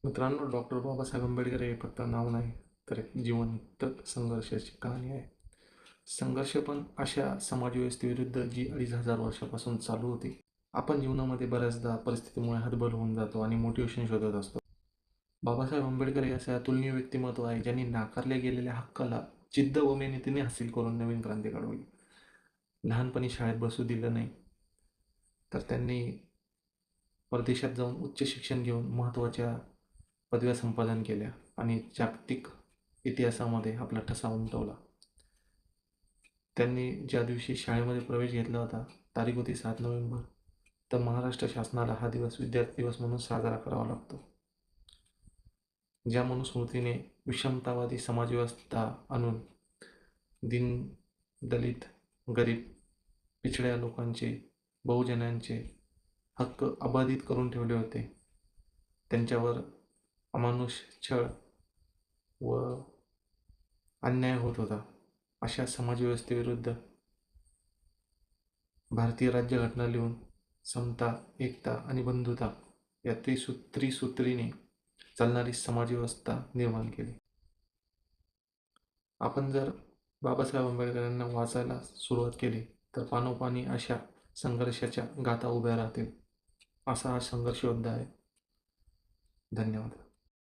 मित्रांनो, डॉक्टर बाबासाहेब आंबेडकर हे फक्त नाव नाही, तर एक जिवंत संघर्षाची कहाणी आहे. संघर्ष पण अशा समाजव्यवस्थेविरुद्ध जी 2,500 वर्षापासून चालू होती. आपण जीवनामध्ये बऱ्याचदा परिस्थितीमुळे हतबल होऊन जातो आणि मोटिवेशन शोधत असतो. बाबासाहेब आंबेडकर हे असे अतुलनीय व्यक्तिमत्व आहे, ज्यांनी नाकारल्या गेलेल्या हक्काला जिद्द व मेहनतीने हासिल करून नवीन क्रांती घडवली. लहानपणी शाळेत बसू दिलं नाही, तर त्यांनी परदेशात जाऊन उच्च शिक्षण घेऊन महत्त्वाच्या पदव्या संपादन केल्या आणि जागतिक इतिहासामध्ये आपला ठसा उमटवला. त्यांनी ज्या दिवशी शाळेमध्ये प्रवेश घेतला होता, तारीख होती 7 नोव्हेंबर, तर महाराष्ट्र शासनाला हा दिवस विद्यार्थी दिवस म्हणून साजरा करावा लागतो. ज्या मनुस्मृतीने विषमतावादी समाजव्यवस्था आणून दीन, दलित, गरीब, पिछड्या लोकांचे, बहुजनांचे हक्क अबाधित करून ठेवले होते, त्यांच्यावर अमानुष छळ व अन्याय होत होता. अशा समाजव्यवस्थेविरुद्ध भारतीय राज्यघटना लिहून समता, एकता आणि बंधुता या त्रिसूत्रीने चालणारी समाजव्यवस्था निर्माण केली. आपण जर बाबासाहेब आंबेडकर यांना वाचायला सुरुवात केली, तर पानोपानी अशा संघर्षाच्या गाथा उभ्या राहतील. असा हा संघर्ष योद्धा आहे. धन्यवाद.